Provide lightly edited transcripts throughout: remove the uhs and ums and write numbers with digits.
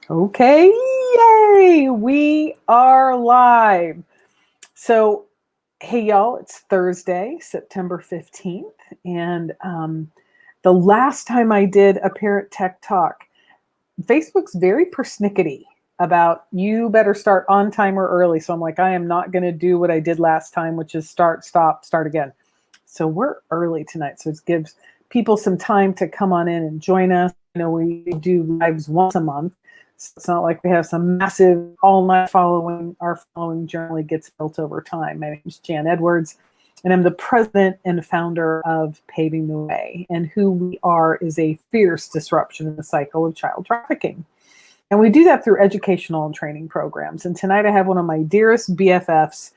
Okay, yay! We are live. So, hey, y'all, it's Thursday, September 15th. And the last time I did a Parent Tech Talk, Facebook's very persnickety about you better start on time or early. So I'm like, I am not going to do what I did last time, which is start, stop, start again. So we're early tonight. So it gives people some time to come on in and join us. We do lives once a month. So it's not like we have some massive all-night following. Our following generally gets built over time. My name is Jan Edwards, and I'm the president and founder of Paving the Way. And who we are is a fierce disruption in the cycle of child trafficking. And we do that through educational and training programs. And tonight I have one of my dearest BFFs.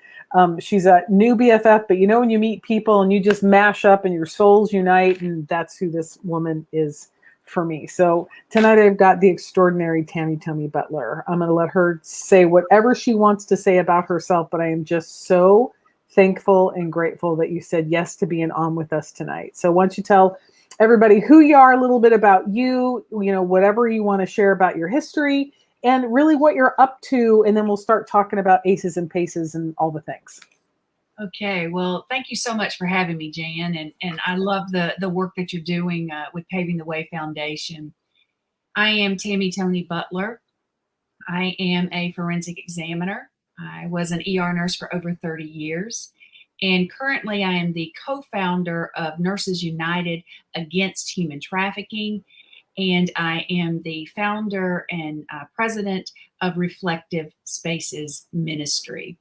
She's a new BFF, but when you meet people and you just mash up and your souls unite, and that's who this woman is for me. So tonight I've got the extraordinary Toney-Butler. I'm going to let her say whatever she wants to say about herself, but I am just so thankful and grateful that you said yes to being on with us tonight. So why don't you tell everybody who you are, a little bit about you, whatever you want to share about your history and really what you're up to. And then we'll start talking about ACEs and PACEs and all the things. Okay, well, thank you so much for having me, Jan. And I love the work that you're doing with Paving the Way Foundation. I am Tammy Toney-Butler. I am a forensic examiner. I was an ER nurse for over 30 years. And currently I am the co-founder of Nurses United Against Human Trafficking. And I am the founder and president of Reflective Spaces Ministry.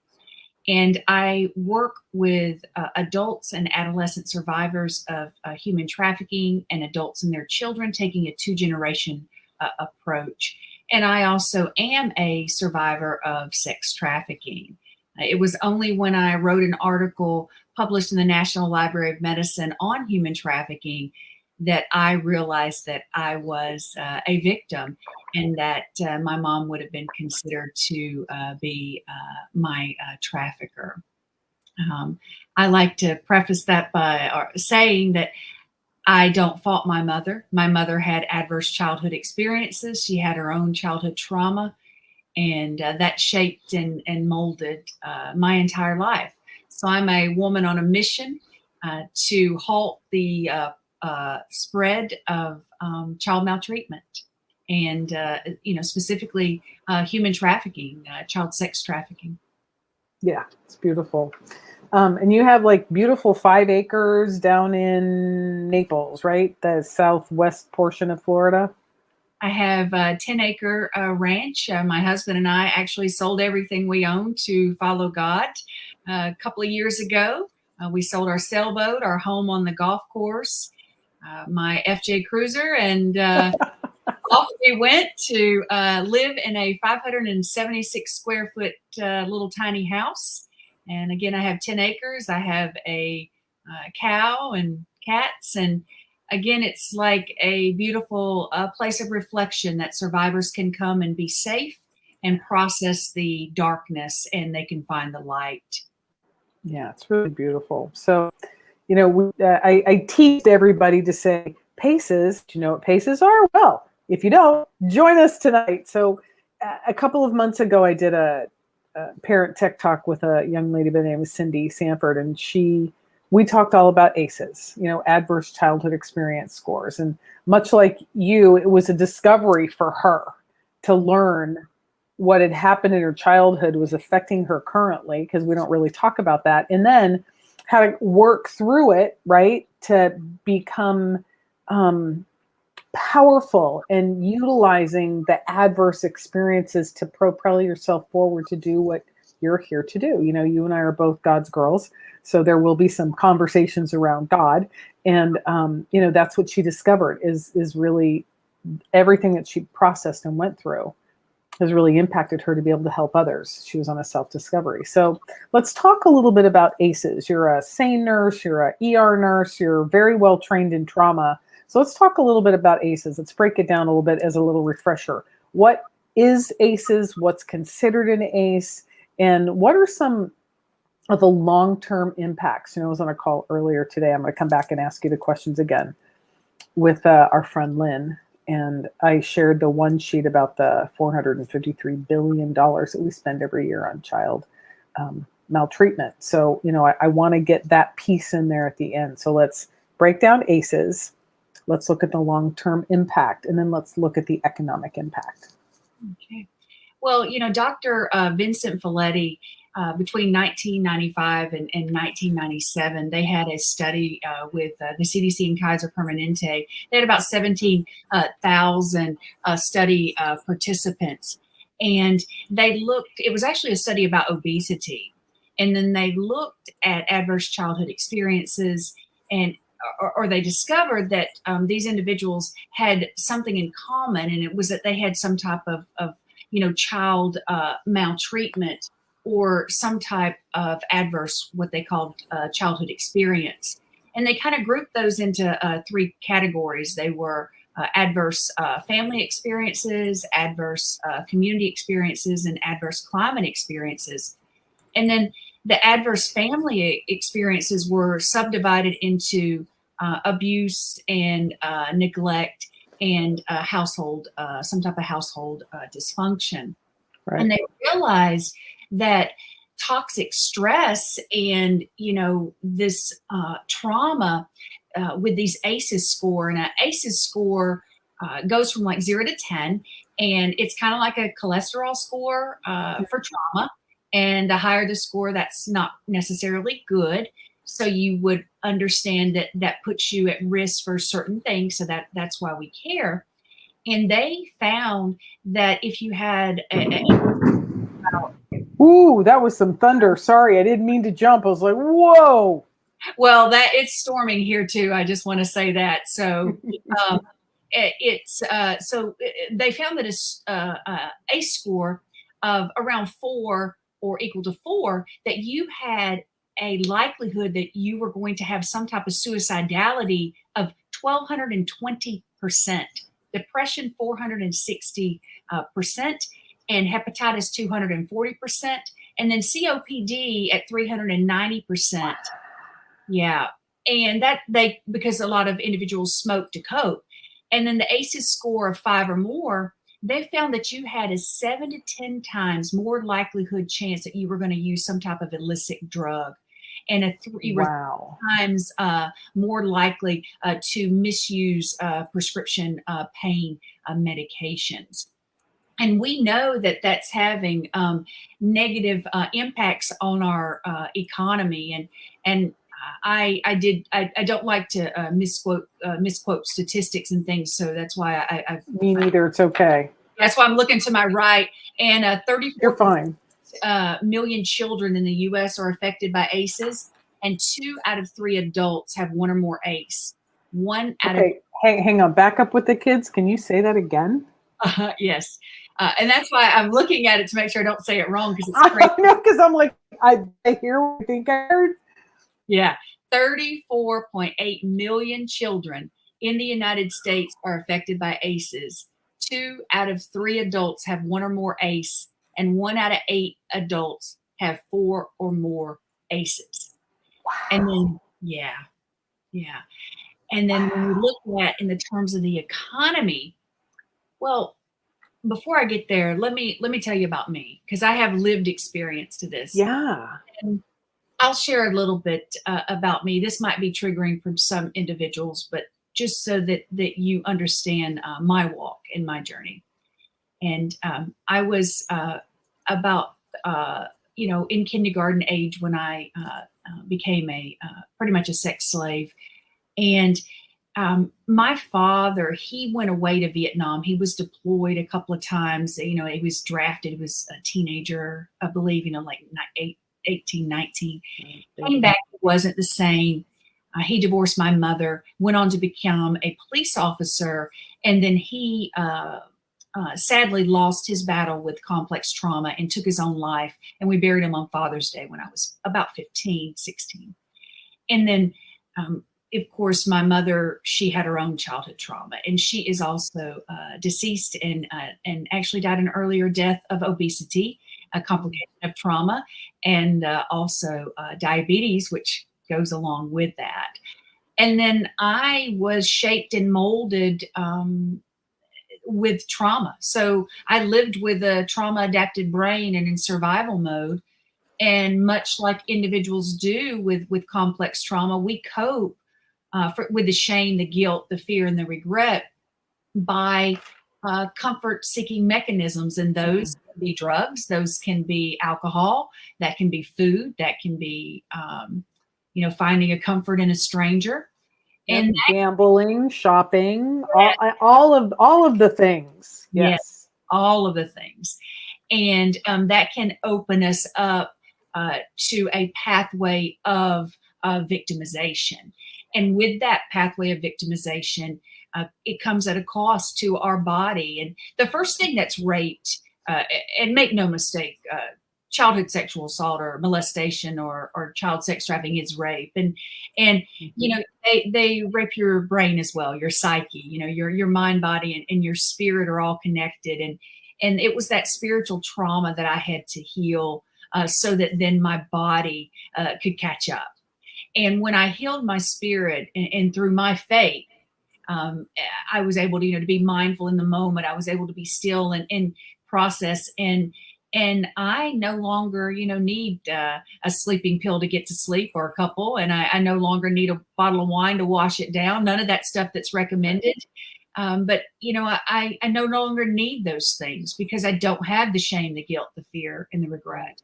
And I work with adults and adolescent survivors of human trafficking and adults and their children, taking a two-generation approach. And I also am a survivor of sex trafficking. It was only when I wrote an article published in the National Library of Medicine on human trafficking that I realized that I was a victim and that my mom would have been considered to be my trafficker. I like to preface that by saying that I don't fault my mother. My mother had adverse childhood experiences. She had her own childhood trauma, and that shaped and molded my entire life. So I'm a woman on a mission to halt the spread of child maltreatment and, specifically human trafficking, child sex trafficking. Yeah, it's beautiful. And you have like beautiful 5 acres down in Naples, right? The southwest portion of Florida. I have a 10-acre ranch. My husband and I actually sold everything we owned to follow God. A couple of years ago, we sold our sailboat, our home on the golf course, my FJ Cruiser, and off we went to live in a 576 square foot little tiny house. And again, I have 10 acres. I have a cow and cats. And again, it's like a beautiful place of reflection that survivors can come and be safe and process the darkness, and they can find the light. Yeah, it's really beautiful. So, I teased everybody to say PACEs. Do you know what PACEs are? Well, if you don't, join us tonight. So a couple of months ago, I did a Parent Tech Talk with a young lady by the name of Cindy Sanford, and we talked all about ACEs, adverse childhood experience scores. And much like you, it was a discovery for her to learn what had happened in her childhood was affecting her currently, because we don't really talk about that. And then how to work through it, right, to become powerful and utilizing the adverse experiences to propel yourself forward to do what you're here to do. You and I are both God's girls, so there will be some conversations around God. And, that's what she discovered is really everything that she processed and went through has really impacted her to be able to help others. She was on a self-discovery. So let's talk a little bit about ACEs. You're a SANE nurse, you're an ER nurse, you're very well trained in trauma. So let's talk a little bit about ACEs. Let's break it down a little bit as a little refresher. What is ACEs? What's considered an ACE? And what are some of the long-term impacts? I was on a call earlier today. I'm going to come back and ask you the questions again with our friend Lynn. And I shared the one sheet about the $453 billion that we spend every year on child maltreatment. So, I want to get that piece in there at the end. So let's break down ACEs. Let's look at the long-term impact, and then let's look at the economic impact. Okay. Well, Dr. Vincent Folletti, between 1995 and 1997, they had a study with the CDC and Kaiser Permanente. They had about 17,000 study participants. And it was actually a study about obesity. And then they looked at adverse childhood experiences, and or they discovered that these individuals had something in common, and it was that they had some type of child maltreatment or some type of adverse, what they called childhood experience. And they kind of grouped those into three categories. They were adverse family experiences, adverse community experiences, and adverse climate experiences. And then the adverse family experiences were subdivided into abuse and neglect and some type of household dysfunction. Right. And they realized that toxic stress and, this trauma with these ACEs score, and an ACEs score goes from like 0 to 10, and it's kind of like a cholesterol score for trauma. And the higher the score, that's not necessarily good. So you would understand that that puts you at risk for certain things. So that's why we care. And they found that if you had Ooh, that was some thunder. Sorry, I didn't mean to jump. I was like, whoa. Well, it's storming here too. I just want to say that. So so they found that a score of around 4 or equal to 4, that you had a likelihood that you were going to have some type of suicidality of 1,220%, depression 460%, and hepatitis 240%, and then COPD at 390%. Yeah. And because a lot of individuals smoke to cope. And then the ACEs score of 5 or more, they found that you had a 7 to 10 times more likelihood chance that you were going to use some type of illicit drug, and you were 3 times more likely to misuse prescription pain medications. And we know that that's having negative impacts on our economy. And I don't like to misquote statistics and things, so that's why Me neither. It's okay. That's why I'm looking to my right. And 34 You're fine. million children in the U.S. are affected by ACEs, and 2 out of 3 adults have 1 or more ACE. Hang on. Back up with the kids. Can you say that again? Yes. And that's why I'm looking at it to make sure I don't say it wrong, because it's crazy. No, because I'm like, I hear what I think I heard. Yeah. 34.8 million children in the United States are affected by ACEs. 2 out of 3 adults have 1 or more ACE, and 1 out of 8 adults have 4 or more ACEs. Wow. And then, yeah. And then when we look at in the terms of the economy, well, before I get there, let me tell you about me, because I have lived experience to this. Yeah. And I'll share a little bit about me. This might be triggering from some individuals, but just so that you understand my walk and my journey. And I was about in kindergarten age when I became pretty much a sex slave. And my father, he went away to Vietnam. He was deployed a couple of times. He was drafted. He was a teenager, I believe, like 18, 19. Came back, it wasn't the same. He divorced my mother, went on to become a police officer, and then he sadly lost his battle with complex trauma and took his own life. And we buried him on Father's Day when I was about 15, 16. And then of course, my mother, she had her own childhood trauma, and she is also deceased and actually died an earlier death of obesity, a complication of trauma, and also diabetes, which goes along with that. And then I was shaped and molded with trauma. So I lived with a trauma adapted brain and in survival mode. And much like individuals do with complex trauma, we cope with the shame, the guilt, the fear, and the regret by comfort seeking mechanisms. And those can be drugs, those can be alcohol, that can be food, that can be, finding a comfort in a stranger. Yep, And gambling, shopping, all of the things. yeah, Yes. all of the things. And that can open us up to a pathway of victimization. And with that pathway of victimization, it comes at a cost to our body. And the first thing that's raped, and make no mistake, childhood sexual assault or molestation or child sex trafficking is rape. And they rape your brain as well, your psyche, your mind, body, and your spirit are all connected. And it was that spiritual trauma that I had to heal so that then my body could catch up. And when I healed my spirit and through my faith, I was able to be mindful in the moment. I was able to be still and process. And I no longer, need a sleeping pill to get to sleep or a couple. And I no longer need a bottle of wine to wash it down. None of that stuff that's recommended. But I no longer need those things because I don't have the shame, the guilt, the fear, and the regret.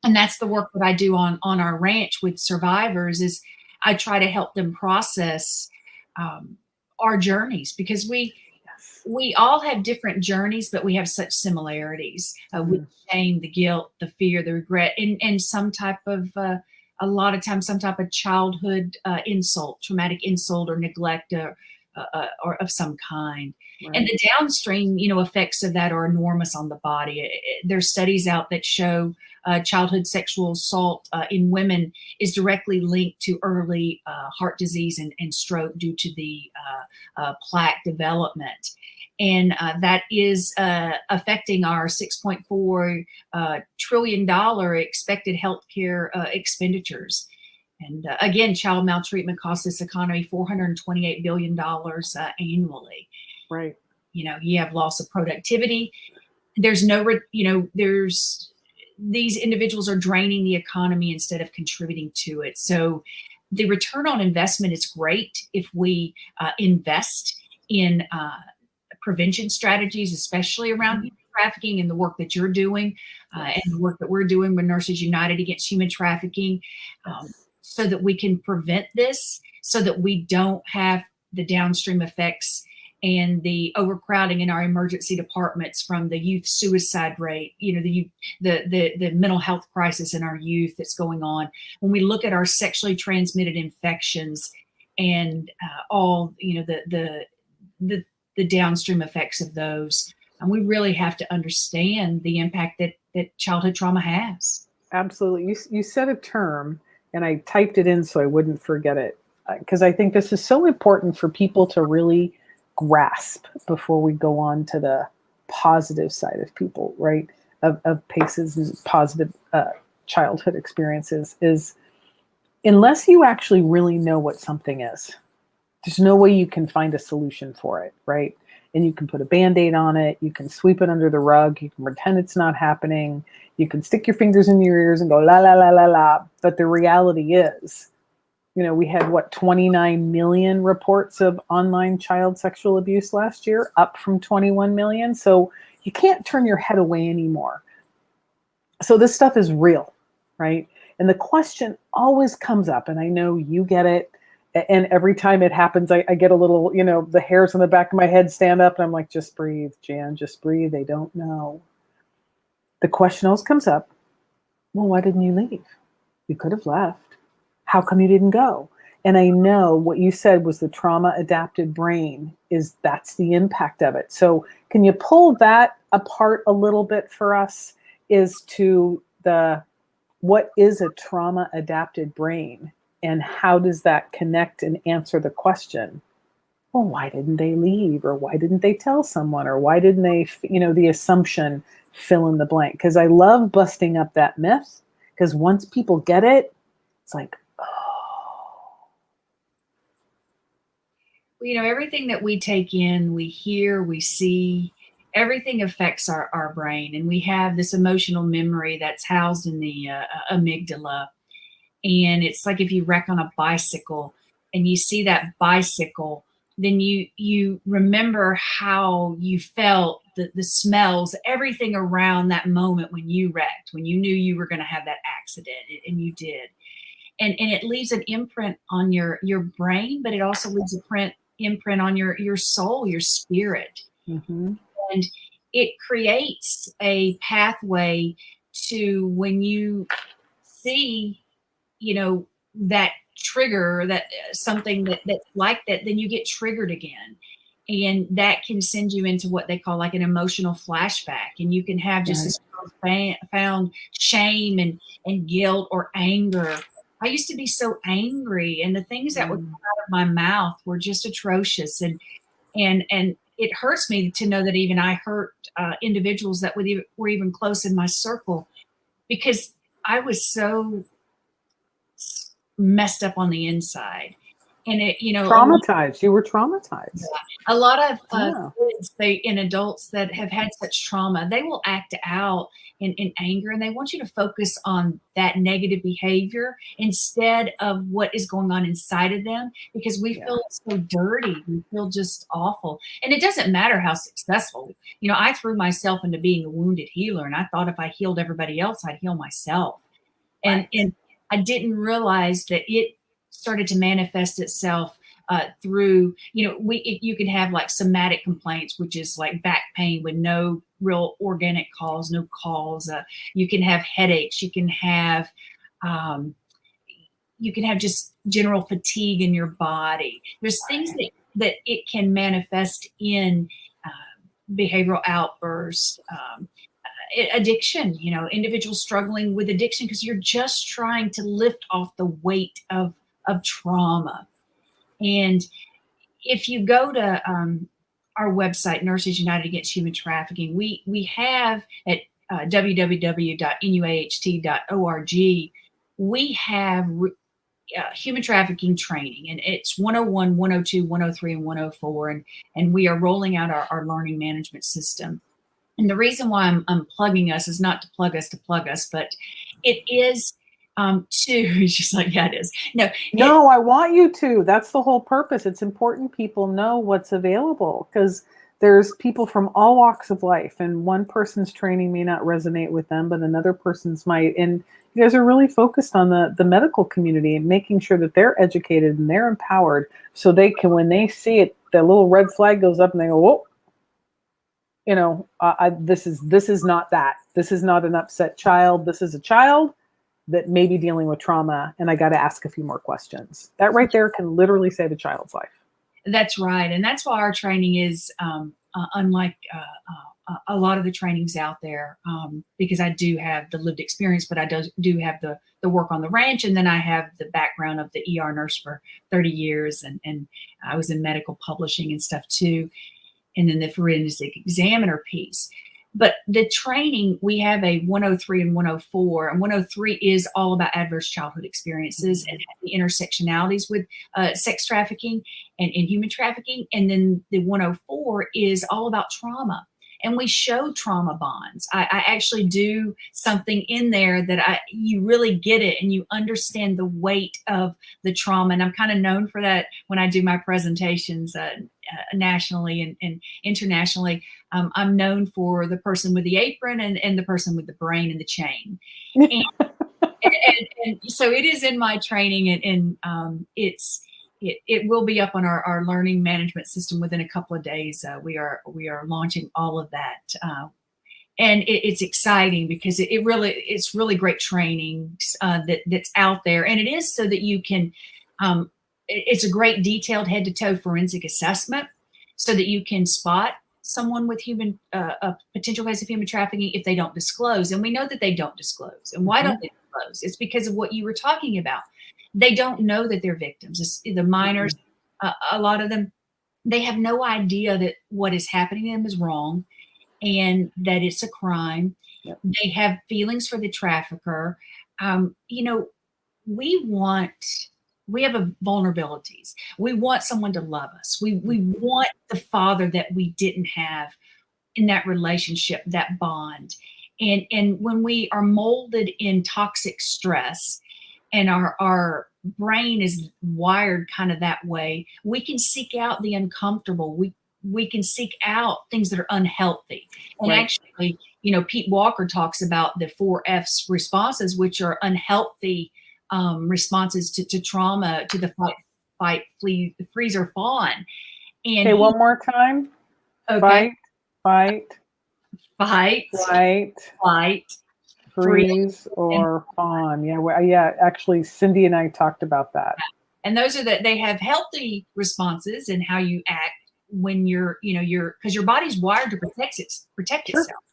And that's the work that I do on our ranch with survivors is I try to help them process our journeys because we all have different journeys, but we have such similarities with shame, the guilt, the fear, the regret, and some type of a lot of times some type of childhood insult, traumatic insult, or neglect, or of some kind. Right. And the downstream, effects of that are enormous on the body. There's studies out that show childhood sexual assault in women is directly linked to early heart disease and stroke due to the plaque development. And that is affecting our $6.4 trillion expected healthcare expenditures. And again, child maltreatment costs this economy $428 billion annually. Right. You have loss of productivity. There's these individuals are draining the economy instead of contributing to it. So the return on investment is great if we invest in prevention strategies, especially around human trafficking and the work that you're doing and the work that we're doing with Nurses United Against Human Trafficking. So that we can prevent this, so that we don't have the downstream effects and the overcrowding in our emergency departments from the youth suicide rate, the mental health crisis in our youth that's going on. When we look at our sexually transmitted infections and all, the downstream effects of those, and we really have to understand the impact that childhood trauma has. Absolutely. You said a term, and I typed it in so I wouldn't forget it, because I think this is so important for people to really grasp before we go on to the positive side of people, right? Of PACEs and positive childhood experiences is unless you actually really know what something is, there's no way you can find a solution for it, right? And you can put a Band-Aid on it. You can sweep it under the rug. You can pretend it's not happening. You can stick your fingers in your ears and go, la, la, la, la, la. But the reality is, we had 29 million reports of online child sexual abuse last year, up from 21 million. So you can't turn your head away anymore. So this stuff is real, right? And the question always comes up, and I know you get it. And every time it happens, I get a little, the hairs on the back of my head stand up and I'm like, just breathe, Jan, just breathe. They don't know. The question always comes up, well, why didn't you leave? You could have left. How come you didn't go? And I know what you said was the trauma adapted brain that's the impact of it. So can you pull that apart a little bit for us as to what is a trauma adapted brain? And how does that connect and answer the question, well, why didn't they leave? Or why didn't they tell someone? Or why didn't they, the assumption, fill in the blank? Because I love busting up that myth, because once people get it, it's like, oh. everything that we take in, we hear, we see, everything affects our brain. And we have this emotional memory that's housed in the amygdala. And it's like if you wreck on a bicycle and you see that bicycle, then you remember how you felt, the smells, everything around that moment when you wrecked, when you knew you were going to have that accident, and you did. And it leaves an imprint on your brain, but it also leaves a imprint on your soul, your spirit. Mm-hmm. And it creates a pathway to when you see, that trigger, that something that's like that, then you get triggered again. And that can send you into what they call like an emotional flashback. And you can have just this profound shame and guilt or anger. I used to be so angry, and the things that would come out of my mouth were just atrocious. And it hurts me to know that even I hurt individuals that were even close in my circle, because I was so messed up on the inside. And traumatized. You were traumatized. A lot of kids, and adults that have had such trauma, they will act out in anger, and they want you to focus on that negative behavior instead of what is going on inside of them, because we feel so dirty. We feel just awful. And it doesn't matter how successful. I threw myself into being a wounded healer, and I thought if I healed everybody else, I'd heal myself. And I didn't realize that it started to manifest itself through, you can have like somatic complaints, which is like back pain with no real organic cause, no cause. You can have headaches. You can have just general fatigue in your body. There's things that it can manifest in behavioral outbursts. Addiction, individuals struggling with addiction because you're just trying to lift off the weight of trauma. And if you go to our website, Nurses United Against Human Trafficking, we have at www.nuaht.org, we have human trafficking training, and it's 101, 102, 103, and 104, and we are rolling out our learning management system. And the reason why I'm plugging us is not to plug us, but it is she's just like, yeah, it is. No, I want you to. That's the whole purpose. It's important people know what's available, because there's people from all walks of life, and one person's training may not resonate with them, but another person's might. And you guys are really focused on the medical community and making sure that they're educated and they're empowered, so they can, when they see it, the little red flag goes up and they go, whoa. This is not that. This is not an upset child. This is a child that may be dealing with trauma, and I got to ask a few more questions. That right there can literally save a child's life. That's right. And that's why our training is unlike a lot of the trainings out there, because I do have the lived experience, but I do have the work on the ranch, and then I have the background of the ER nurse for 30 years, and I was in medical publishing and stuff too. And then the forensic examiner piece. But the training, we have a 103 and 104. And 103 is all about adverse childhood experiences and the intersectionalities with sex trafficking and human trafficking. And then the 104 is all about trauma. And we show trauma bonds. I actually do something in there that you really get it, and you understand the weight of the trauma. And I'm kind of known for that when I do my presentations nationally and internationally. I'm known for the person with the apron and the person with the brain and the chain. And, and so it is in my training, and it will be up on our learning management system within a couple of days. We are launching all of that, and it's exciting because it's really great training that's out there, and it is so that you can. It's a great detailed head to toe forensic assessment, so that you can spot someone with a potential case of human trafficking if they don't disclose, and we know that they don't disclose. And why don't they disclose? It's because of what you were talking about. They don't know that they're victims. The minors, a lot of them, they have no idea that what is happening to them is wrong and that it's a crime. Yep. They have feelings for the trafficker. We want We have vulnerabilities. We want someone to love us. We want the father that we didn't have in that relationship, that bond. And when we are molded in toxic stress and our brain is wired kind of that way, we can seek out the uncomfortable. We can seek out things that are unhealthy. And Right. actually, you know, Pete Walker talks about the 4 F's responses, which are unhealthy responses to trauma, to the fight, flee, freeze, or fawn. And Okay, one more time. okay, Fight, fight, flight, flight, freeze, freeze, and or fawn. Yeah, yeah. Actually, Cindy and I talked about that. those are they have healthy responses in how you act when because your body's wired to protect Sure. itself.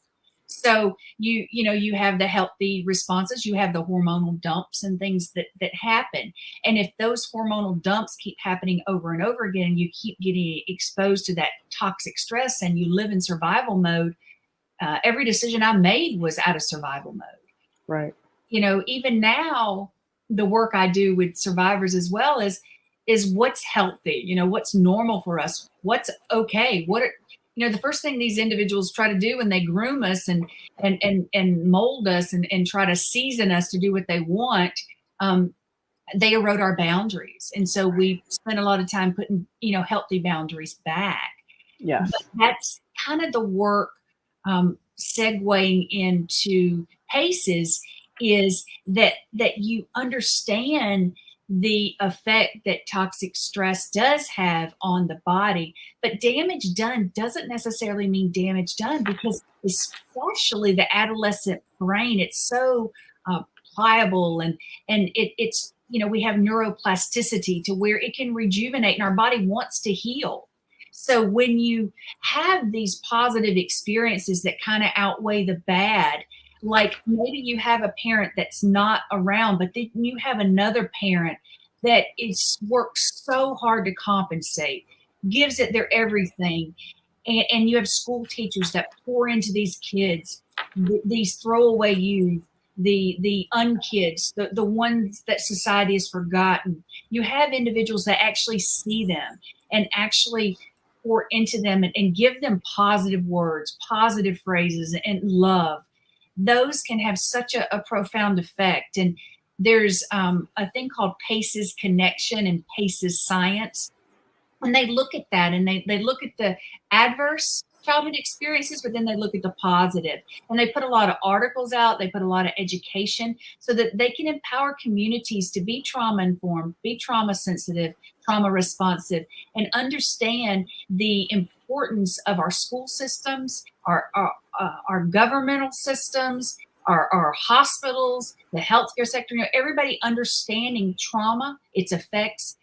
So you have the healthy responses, you have the hormonal dumps and things that happen. And if those hormonal dumps keep happening over and over again, and you keep getting exposed to that toxic stress and you live in survival mode, every decision I made was out of survival mode. Right. You know, even now, the work I do with survivors as well is what's healthy, you know, what's normal for us, what's okay, the first thing these individuals try to do when they groom us and mold us and try to season us to do what they want, they erode our boundaries. And so we spend a lot of time putting, healthy boundaries back. Yes. But that's kind of the work, segueing into PACEs, is that you understand the effect that toxic stress does have on the body. But damage done doesn't necessarily mean damage done, because especially the adolescent brain, it's so pliable, and it's we have neuroplasticity to where it can rejuvenate, and our body wants to heal. So when you have these positive experiences that kind of outweigh the bad, like maybe you have a parent that's not around, but then you have another parent that is works so hard to compensate, gives it their everything, and you have school teachers that pour into these kids, these throwaway youth, the unkids, the ones that society has forgotten. You have individuals that actually see them and actually pour into them and give them positive words, positive phrases, and love. Those can have such a profound effect. And there's a thing called PACES Connection and PACES Science. And they look at that, and they look at the adverse childhood experiences, but then they look at the positive. And they put a lot of articles out, they put a lot of education so that they can empower communities to be trauma informed, be trauma sensitive, trauma responsive, and understand the importance of our school systems, our governmental systems, our hospitals, the healthcare sector, everybody understanding trauma, its effects,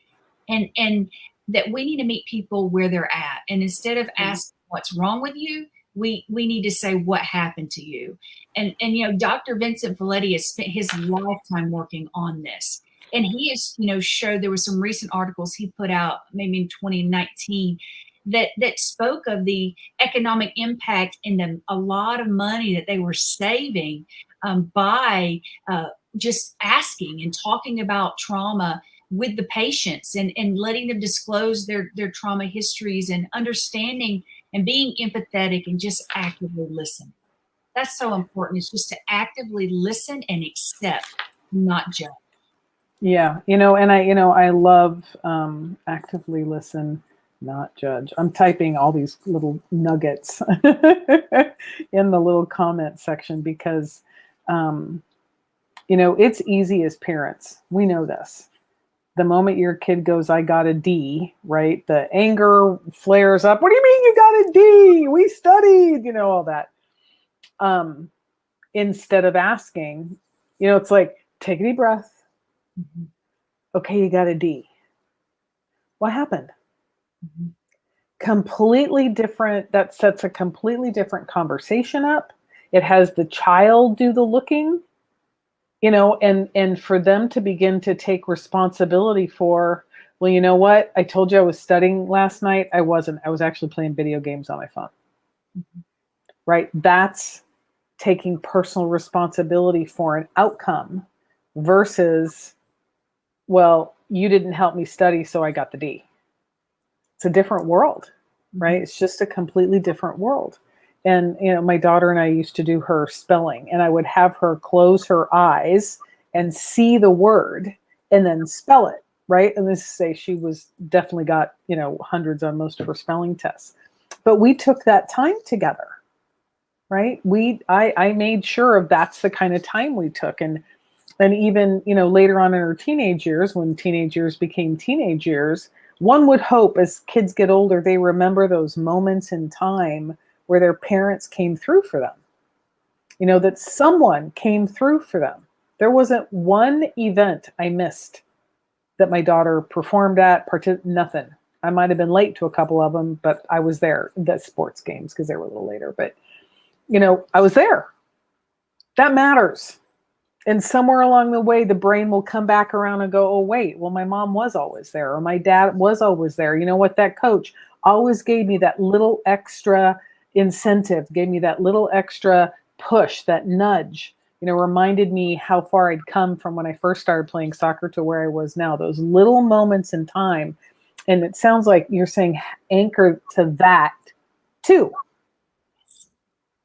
and that we need to meet people where they're at. And instead of asking what's wrong with you, we need to say what happened to you. And Dr. Vincent Folletti has spent his lifetime working on this. And he has, showed, there were some recent articles he put out maybe in 2019 that spoke of the economic impact and a lot of money that they were saving by just asking and talking about trauma with the patients, and letting them disclose their trauma histories, and understanding and being empathetic and just actively listen. That's so important. It's just to actively listen and accept, not judge. Yeah. And I love actively listen, not judge. I'm typing all these little nuggets in the little comment section because, it's easy as parents. We know this. The moment your kid goes, I got a D, right? The anger flares up. What do you mean you got a D? We studied, all that. Instead of asking, it's like, take a deep breath. Mm-hmm. Okay, you got a D. What happened? Mm-hmm. Completely different. That sets a completely different conversation up. It has the child do the looking. And for them to begin to take responsibility for, well, you know what? I told you I was studying last night. I wasn't. I was actually playing video games on my phone. Mm-hmm. Right? That's taking personal responsibility for an outcome versus, well, you didn't help me study, so I got the D. It's a different world, right? It's just a completely different world. And, my daughter and I used to do her spelling, and I would have her close her eyes and see the word and then spell it, right? And this is say she was definitely got, hundreds on most of her spelling tests. But we took that time together, right? I made sure of that's the kind of time we took. And even, later on in her teenage years, when teenage years became teenage years, one would hope as kids get older, they remember those moments in time where their parents came through for them, that someone came through for them. There wasn't one event I missed that my daughter performed at, nothing. I might have been late to a couple of them, but I was there, the sports games, because they were a little later. But, I was there. That matters. And somewhere along the way, the brain will come back around and go, oh, wait, well, my mom was always there, or my dad was always there. You know what? That coach always gave me that little extra incentive, gave me that little extra push, that nudge, reminded me how far I'd come from when I first started playing soccer to where I was now. Those little moments in time. And it sounds like you're saying anchor to that too.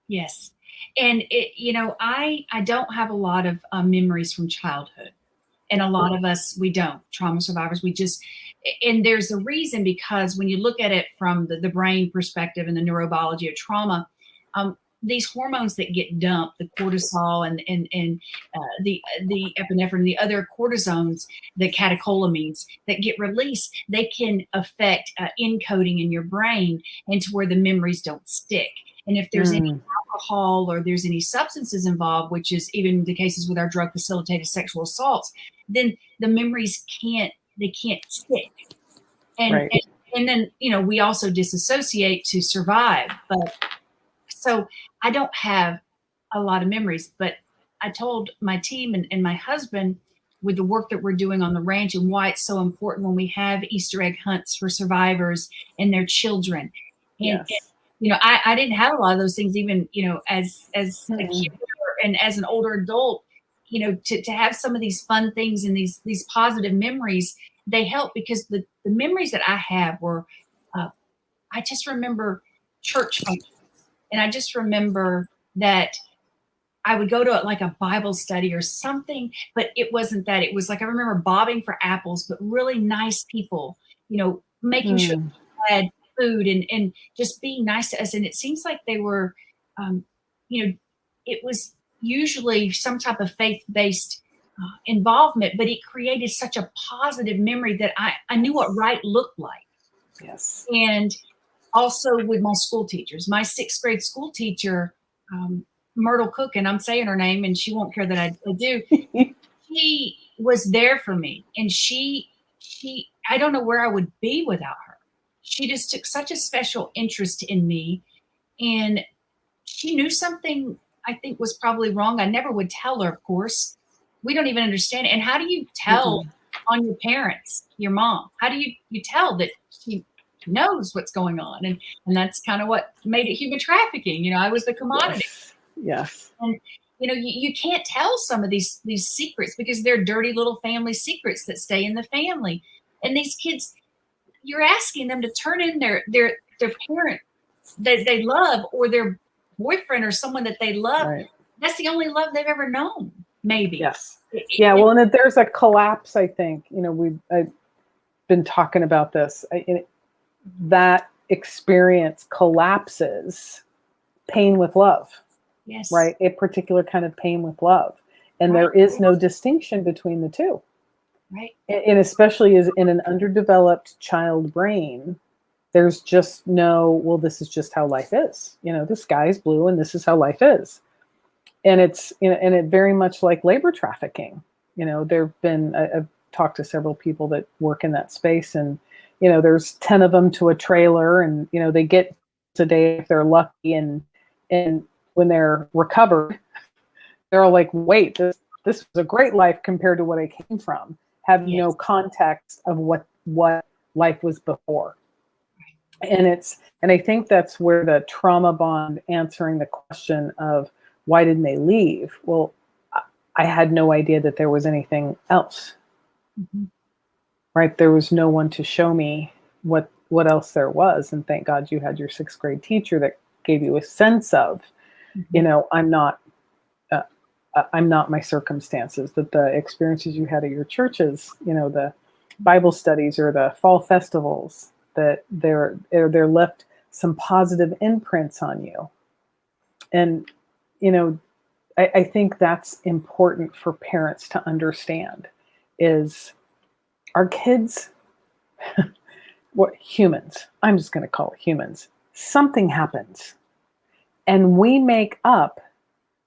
Yes. And I don't have a lot of memories from childhood, and a lot of us, we don't. Trauma survivors, and there's a reason, because when you look at it from the brain perspective and the neurobiology of trauma, these hormones that get dumped, the cortisol and the epinephrine, the other cortisones, the catecholamines that get released, they can affect encoding in your brain, and to where the memories don't stick. And if there's any alcohol or there's any substances involved, which is even the cases with our drug facilitated sexual assaults, then the memories can't stick. And, right. and then, we also disassociate to survive. But so I don't have a lot of memories, but I told my team and my husband, with the work that we're doing on the ranch, and why it's so important when we have Easter egg hunts for survivors and their children. And, Yes. I didn't have a lot of those things, even, as a kid and as an older adult, to have some of these fun things and these positive memories, they help, because the memories that I have were, I just remember church functions. And I just remember that I would go to like a Bible study or something, but it wasn't that. It was like, I remember bobbing for apples, but really nice people, making sure they had food and just being nice to us. And it seems like they were, it was usually some type of faith-based involvement, but it created such a positive memory that I knew what right looked like. Yes. And also with my school teachers, my 6th grade school teacher, Myrtle Cook, and I'm saying her name and she won't care that I do. She was there for me, and she, I don't know where I would be without her. She just took such a special interest in me, and she knew something I think was probably wrong. I never would tell her, of course. We don't even understand it. And how do you tell on your parents, your mom? How do you tell that she knows what's going on? And that's kind of what made it human trafficking. I was the commodity. Yes. And you can't tell some of these secrets, because they're dirty little family secrets that stay in the family. And these kids, you're asking them to turn in their parent that they love, or their boyfriend, or someone that they love. Right. That's the only love they've ever known, maybe. Yes. Yeah. Well, and there's a collapse, I think. I've been talking about this. That experience collapses pain with love. Yes. Right. A particular kind of pain with love. And there is no distinction between the two. Right. And especially as in an underdeveloped child brain, there's just no, well, this is just how life is. The sky's blue and this is how life is. And it's, and it very much like labor trafficking. There've been, I've talked to several people that work in that space, and, there's 10 of them to a trailer, and, they get today if they're lucky, and when they're recovered, they're all like, wait, this was a great life compared to what I came from, having no context of what life was before. And I think that's where the trauma bond, answering the question of why didn't they leave? Well, I had no idea that there was anything else. right? There was no one to show me what else there was. And thank God you had your sixth grade teacher that gave you a sense of, Mm-hmm. uh, I'm not my circumstances, that the experiences you had at your churches, the Bible studies or the fall festivals, that they're left some positive imprints on you. And, I think that's important for parents to understand is our kids, what humans, I'm just going to call it humans, something happens and we make up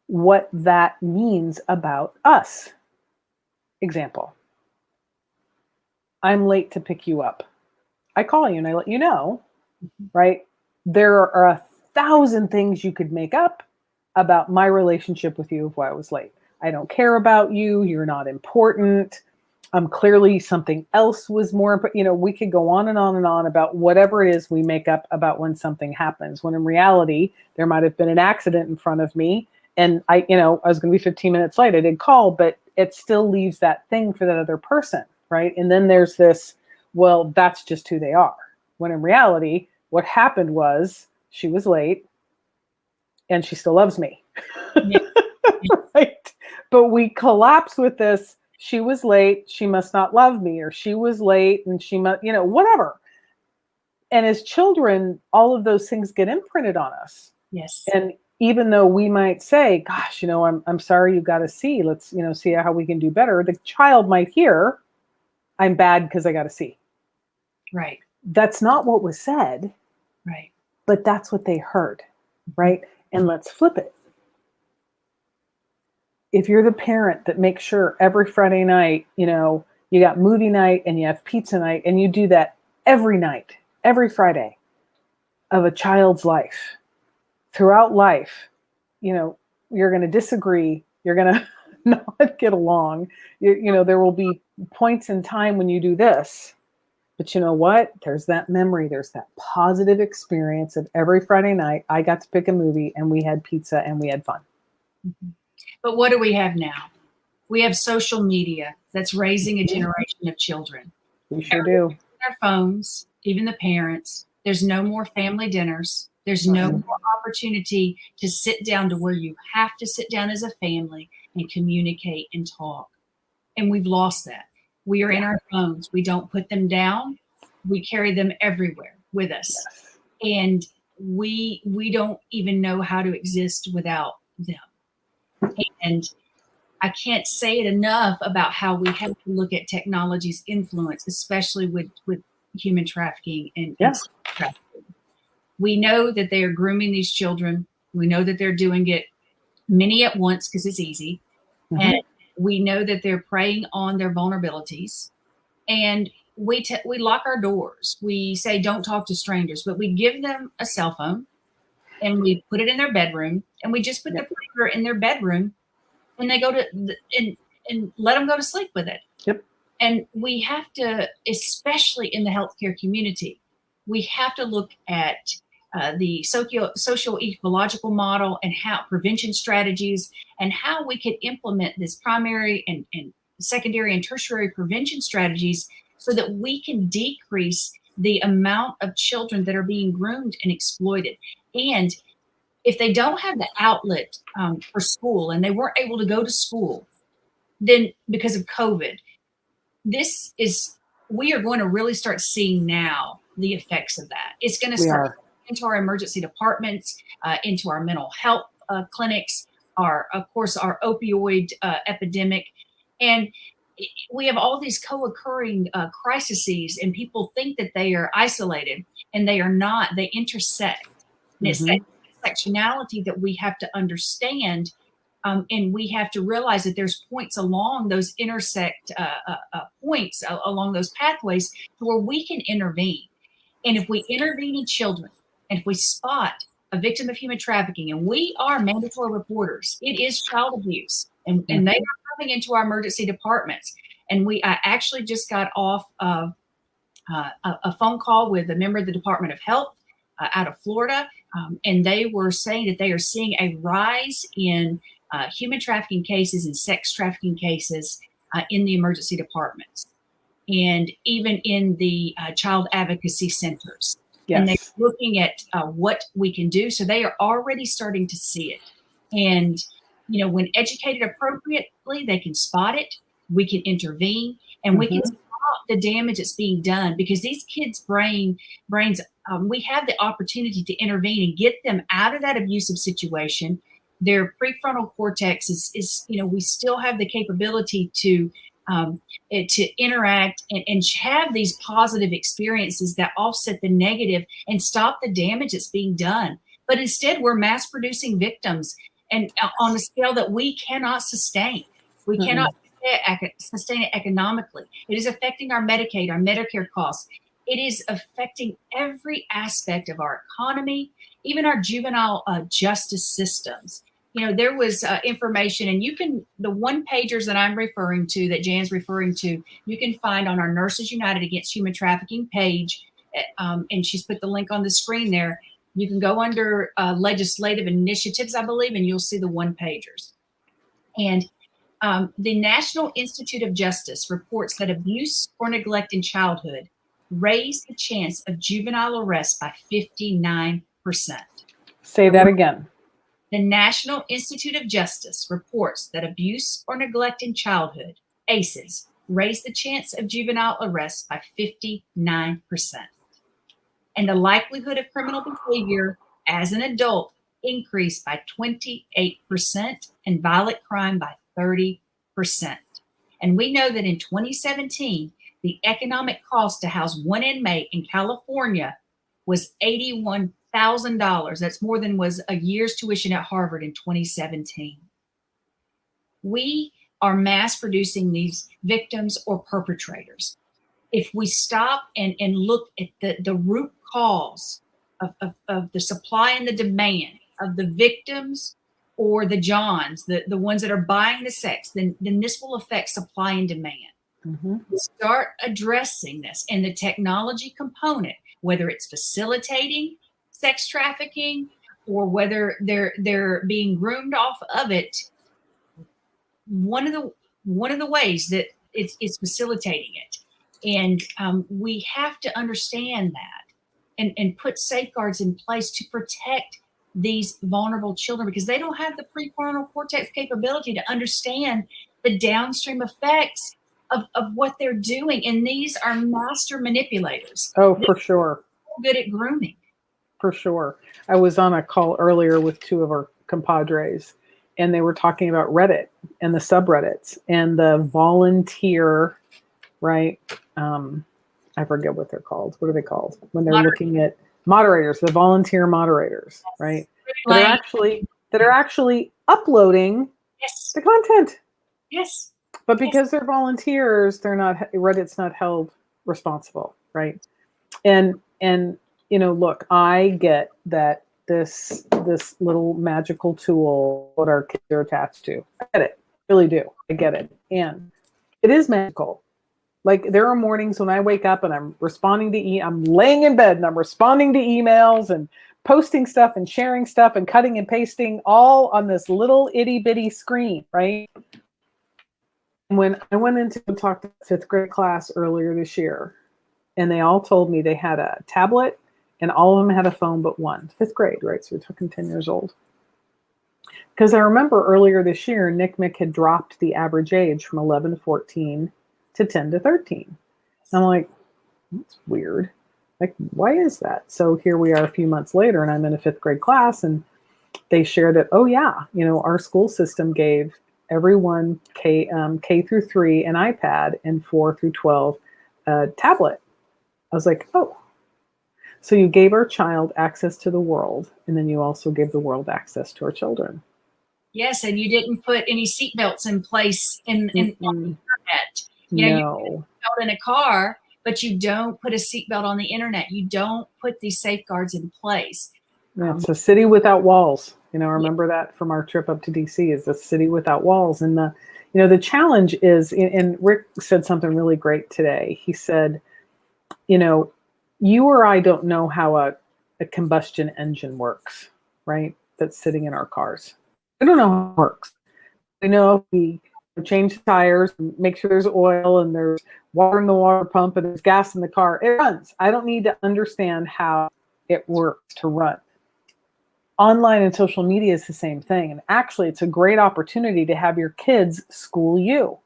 what that means about us. Example, I'm late to pick you up. I call you and I let you know, right? There are 1,000 things you could make up about my relationship with you of why I was late. I don't care about you. You're not important. Clearly something else was more important. We could go on and on and on about whatever it is we make up about when something happens, when in reality, there might have been an accident in front of me. And I was going to be 15 minutes late. I did call, but it still leaves that thing for that other person, right? And then there's this, well, that's just who they are. When in reality, what happened was she was late and she still loves me. Yeah. Right? But we collapse with this. She was late. She must not love me, or she was late and she must, whatever. And as children, all of those things get imprinted on us. Yes. And even though we might say, gosh, I'm sorry, you got to see, let's, see how we can do better. The child might hear, I'm bad because I got to see. Right. That's not what was said. Right. But that's what they heard. Right. And let's flip it. If you're the parent that makes sure every Friday night, you got movie night and you have pizza night, and you do that every night, every Friday of a child's life, throughout life, you're going to disagree. You're going to not get along. There will be points in time when you do this. But you know what? There's that memory. There's that positive experience of every Friday night. I got to pick a movie and we had pizza and we had fun. Mm-hmm. But what do we have now? We have social media that's raising a generation of children. We sure do. Their phones, even the parents. There's no more family dinners. There's no more opportunity to sit down to where you have to sit down as a family and communicate and talk. And we've lost that. We are in our phones. We don't put them down. We carry them everywhere with us. Yes. And we don't even know how to exist without them. And I can't say it enough about how we have to look at technology's influence, especially with human trafficking and trafficking. We know that they are grooming these children. We know that they're doing it many at once because it's easy. Mm-hmm. And we know that they're preying on their vulnerabilities. And we lock our doors. We say, don't talk to strangers, but we give them a cell phone and we put it in their bedroom, and we just put the printer in their bedroom, and they go to and let them go to sleep with it. Yep. And we have to, especially in the healthcare community, we have to look at the socio-ecological model and how prevention strategies and how we could implement this primary and secondary and tertiary prevention strategies so that we can decrease the amount of children that are being groomed and exploited. And if they don't have the outlet for school and they weren't able to go to school, then because of COVID, we are going to really start seeing now the effects of that. It's going to start into our emergency departments, into our mental health clinics, of course, our opioid epidemic. And we have all these co-occurring crises, and people think that they are isolated, and they are not. They intersect. And it's that intersectionality that we have to understand, and we have to realize that there's points along those points along those pathways to where we can intervene. And if we intervene in children, and if we spot a victim of human trafficking, and we are mandatory reporters, it is child abuse, and they are coming into our emergency departments. And I actually just got off of a phone call with a member of the Department of Health out of Florida, and they were saying that they are seeing a rise in human trafficking cases and sex trafficking cases in the emergency departments. and even in the child advocacy centers. And they're Yes. looking at what we can do. So they are already starting to see it. And, you know, when educated appropriately, they can spot it, we can intervene, and we can stop the damage that's being done, because these kids' brains, we have the opportunity to intervene and get them out of that abusive situation. Their prefrontal cortex is, you know, we still have the capability to interact and have these positive experiences that offset the negative and stop the damage that's being done. But instead, we're mass producing victims, and on a scale that we cannot sustain. We cannot sustain it economically. It is affecting our Medicaid, our Medicare costs. It is affecting every aspect of our economy, even our juvenile justice systems. You know, there was information, and you can, the one pagers that I'm referring to, that Jan's referring to, you can find on our Nurses United Against Human Trafficking page. And she's put the link on the screen there. You can go under legislative initiatives, I believe, and you'll see the one pagers. And the National Institute of Justice reports that abuse or neglect in childhood raised the chance of juvenile arrest by 59%. Say that again. The National Institute of Justice reports that abuse or neglect in childhood, ACEs, raised the chance of juvenile arrest by 59%. And the likelihood of criminal behavior as an adult increased by 28% and violent crime by 30%. And we know that in 2017, the economic cost to house one inmate in California was $81,000. That's more than was a year's tuition at Harvard in 2017. We are mass producing these victims or perpetrators. If we stop and look at the root cause of the supply and the demand of the victims or the Johns, the ones that are buying the sex, then this will affect supply and demand. Start addressing this, and the technology component, whether it's facilitating sex trafficking or whether they're being groomed off of it, one of the ways that it's facilitating it. And we have to understand that and put safeguards in place to protect these vulnerable children, because they don't have the prefrontal cortex capability to understand the downstream effects of what they're doing. And these are master manipulators. Oh, for sure. Good at grooming. For sure. I was on a call earlier with two of our compadres, and they were talking about Reddit and the subreddits and the volunteer, right? I forget what they're called. What are they called? When they're looking at moderators, the volunteer moderators, right? That are actually uploading the content. Yes. But because they're volunteers, Reddit's not held responsible, right? And you know, look, I get that this little magical tool, what our kids are attached to. I get it. I really do. I get it. And it is magical. Like, there are mornings when I wake up and I'm responding to I'm laying in bed and I'm responding to emails and posting stuff and sharing stuff and cutting and pasting all on this little itty bitty screen, right? When I went in to talk to the 5th grade class earlier this year, and they all told me they had a tablet and all of them had a phone but one. 5th grade, right? So we're talking 10 years old. Because I remember earlier this year, NCMEC had dropped the average age from 11 to 14 to 10 to 13. And I'm like, that's weird. Like, why is that? So here we are a few months later, and I'm in a 5th grade class, and they share that, oh yeah, you know, our school system gave everyone K through 3 an iPad and 4 through 12 a tablet. I was like, oh, so you gave our child access to the world, and then you also gave the world access to our children. Yes, and you didn't put any seatbelts in place on the internet. You know, you put a seatbelt in a car, but you don't put a seatbelt on the internet. You don't put these safeguards in place. Yeah, it's a city without walls. You know, I remember that from our trip up to DC, is a city without walls. And the challenge is, and Rick said something really great today. He said, you know, you or I don't know how a combustion engine works, right? That's sitting in our cars. I don't know how it works. We know if we change the tires, make sure there's oil and there's water in the water pump and there's gas in the car. It runs. I don't need to understand how it works to run. Online and social media is the same thing. And actually, it's a great opportunity to have your kids school you.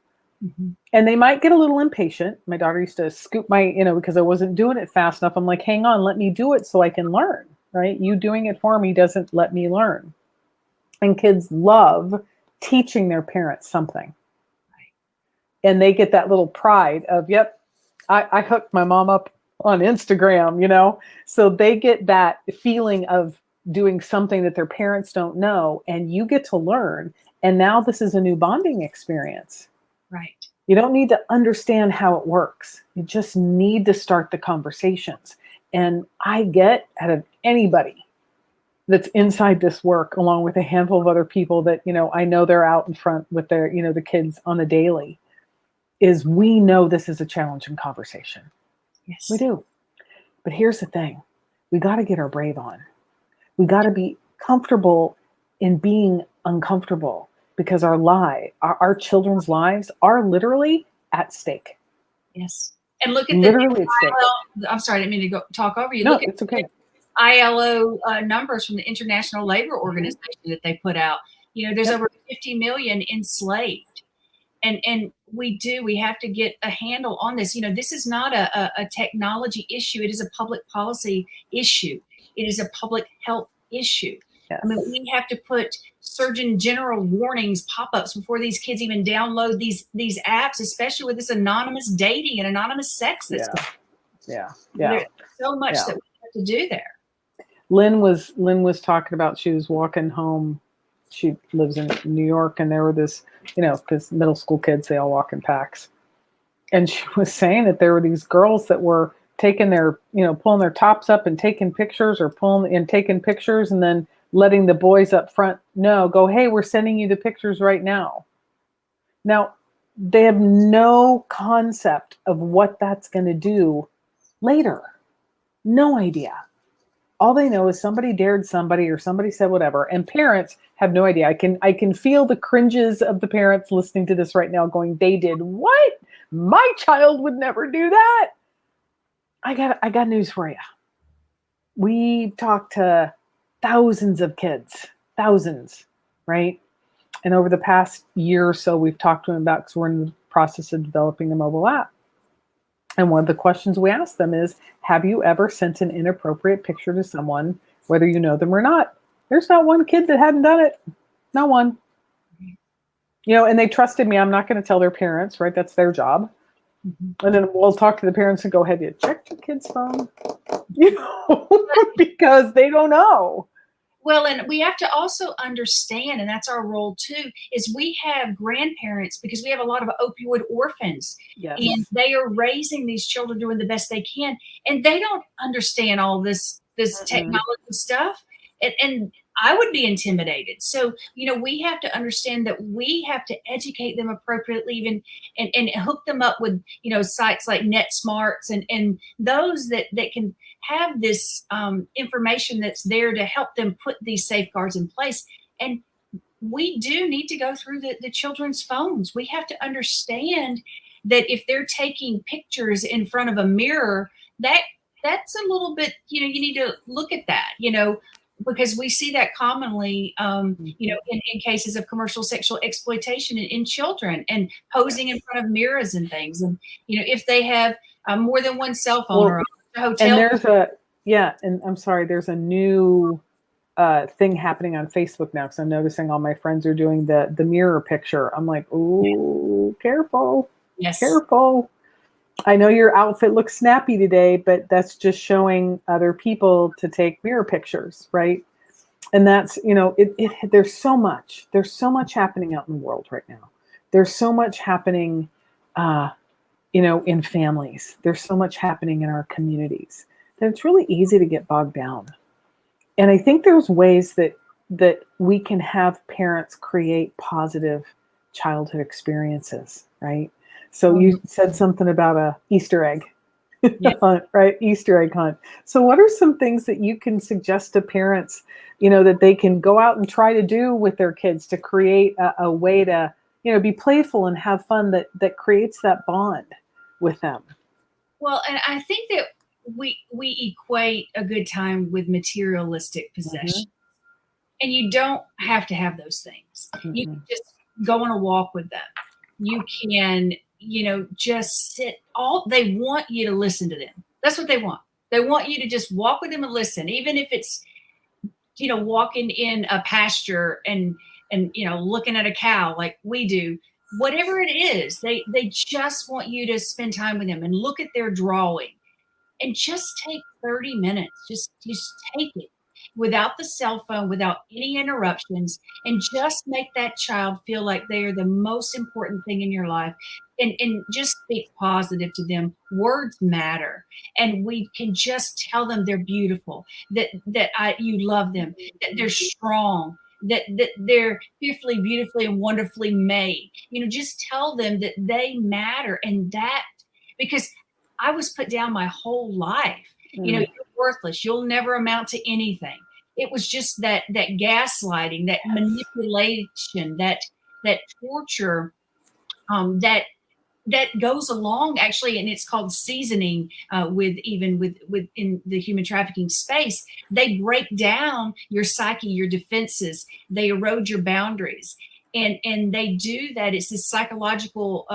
Mm-hmm. And they might get a little impatient. My daughter used to scoop my, because I wasn't doing it fast enough. I'm like, hang on, let me do it so I can learn, right? You doing it for me doesn't let me learn. And kids love teaching their parents something. Right. And they get that little pride of, yep, I hooked my mom up on Instagram, So they get that feeling of doing something that their parents don't know, and you get to learn. And now this is a new bonding experience. Right. You don't need to understand how it works. You just need to start the conversations. And I get out of anybody that's inside this work, along with a handful of other people that, I know they're out in front with their, the kids on the daily, is we know this is a challenging conversation. Yes. We do. But here's the thing. We got to get our brave on. We got to be comfortable in being uncomfortable, because our children's lives are literally at stake. Yes. And look at literally at stake. I'm sorry, I didn't mean to talk over you. No, Look at it's okay. ILO numbers from the International Labor Organization that they put out. There's over 50 million enslaved. And we have to get a handle on this. This is not a technology issue. It is a public policy issue. It is a public health issue. Yes. I mean, we have to put Surgeon General warnings, pop-ups before these kids even download these apps, especially with this anonymous dating and anonymous sex. Yeah. There's so much that we have to do there. Lynn was talking about, she was walking home. She lives in New York, and there were this, because middle school kids, they all walk in packs. And she was saying that there were these girls that were taking their, pulling their tops up and taking pictures, or taking pictures, and then letting the boys up front go, hey, we're sending you the pictures right now. Now, they have no concept of what that's going to do later. No idea. All they know is somebody dared somebody, or somebody said whatever, and parents have no idea. I can feel the cringes of the parents listening to this right now going, they did what? My child would never do that. I got news for you. We talked to thousands of kids, right? And over the past year or so, we've talked to them about, because we're in the process of developing a mobile app. And one of the questions we ask them is, have you ever sent an inappropriate picture to someone, whether you know them or not? There's not one kid that hadn't done it. Not one. And they trusted me. I'm not going to tell their parents, right? That's their job. Mm-hmm. And then we'll talk to the parents and go, have you checked your kid's phone? Because they don't know. Well, and we have to also understand, and that's our role too, is we have grandparents, because we have a lot of opioid orphans. Yes. And they are raising these children, doing the best they can. And they don't understand all this technology stuff. And I would be intimidated. So, we have to understand that we have to educate them appropriately, even and hook them up with, sites like NetSmarts and those that can have this information that's there to help them put these safeguards in place. And we do need to go through the children's phones. We have to understand that if they're taking pictures in front of a mirror, that's a little bit, you need to look at that, because we see that commonly, in cases of commercial sexual exploitation in children, and posing in front of mirrors and things. And, if they have more than one cell phone, or a hotel. And I'm sorry, there's a new thing happening on Facebook now, because I'm noticing all my friends are doing the mirror picture. I'm like, ooh, careful. Yes. Careful. I know your outfit looks snappy today, but that's just showing other people to take mirror pictures, right? And that's, there's so much happening out in the world right now. There's so much happening, in families. There's so much happening in our communities that it's really easy to get bogged down. And I think there's ways that we can have parents create positive childhood experiences, right? So you said something about a Easter egg hunt, right? Easter egg hunt. So what are some things that you can suggest to parents, that they can go out and try to do with their kids to create a way to, be playful and have fun that creates that bond with them. Well, and I think that we equate a good time with materialistic possession. And you don't have to have those things. You can just go on a walk with them. You can, just sit. They want you to listen to them. That's what they want. They want you to just walk with them and listen, even if it's, walking in a pasture and looking at a cow like we do. Whatever it is, they just want you to spend time with them and look at their drawing and just take 30 minutes. Just take it without the cell phone, without any interruptions, and just make that child feel like they are the most important thing in your life. And just speak positive to them. Words matter. And we can just tell them they're beautiful, that you love them, that they're strong, that they're fearfully, beautifully, and wonderfully made. Just tell them that they matter, and that, because I was put down my whole life. You're worthless. You'll never amount to anything. It was just that gaslighting, that manipulation, that torture, that goes along actually, and it's called seasoning. With in the human trafficking space, they break down your psyche, your defenses. They erode your boundaries, and they do that. It's this psychological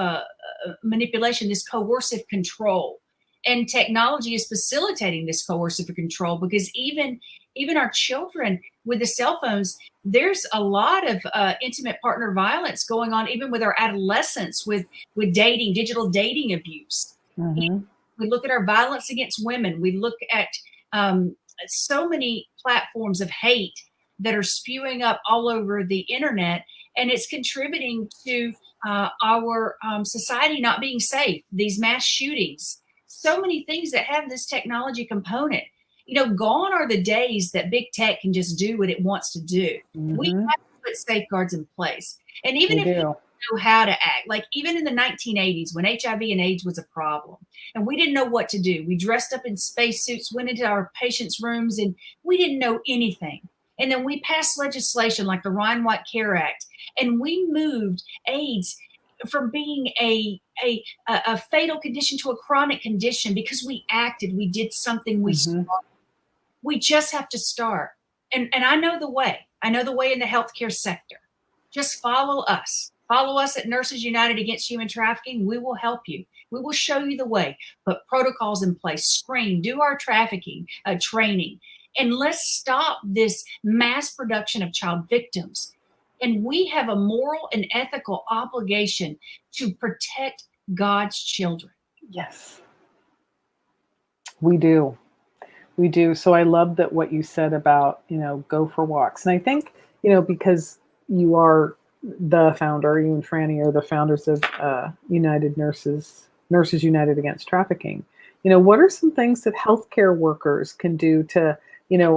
manipulation, this coercive control. And technology is facilitating this coercive control, because even our children with the cell phones, there's a lot of intimate partner violence going on, even with our adolescents, with dating, digital dating abuse. We look at our violence against women. We look at so many platforms of hate that are spewing up all over the internet, and it's contributing to our society not being safe. These mass shootings, so many things that have this technology component. Gone are the days that big tech can just do what it wants to do. We have to put safeguards in place. And even if we don't know how to act, like even in the 1980s when HIV and AIDS was a problem and we didn't know what to do, we dressed up in spacesuits, went into our patients' rooms, and we didn't know anything. And then we passed legislation like the Ryan White Care Act, and we moved AIDS from being a fatal condition to a chronic condition because we acted, we did something, we started. We just have to start. And I know the way. I know the way in the healthcare sector. Just follow us. Follow us at Nurses United Against Human Trafficking. We will help you. We will show you the way. Put protocols in place. Screen. Do our trafficking training. And let's stop this mass production of child victims. And we have a moral and ethical obligation to protect God's children. Yes, we do. We do. So I love that what you said about, go for walks. And I think, because you are the founder, you and Franny are the founders of United Nurses United Against Trafficking. What are some things that healthcare workers can do to,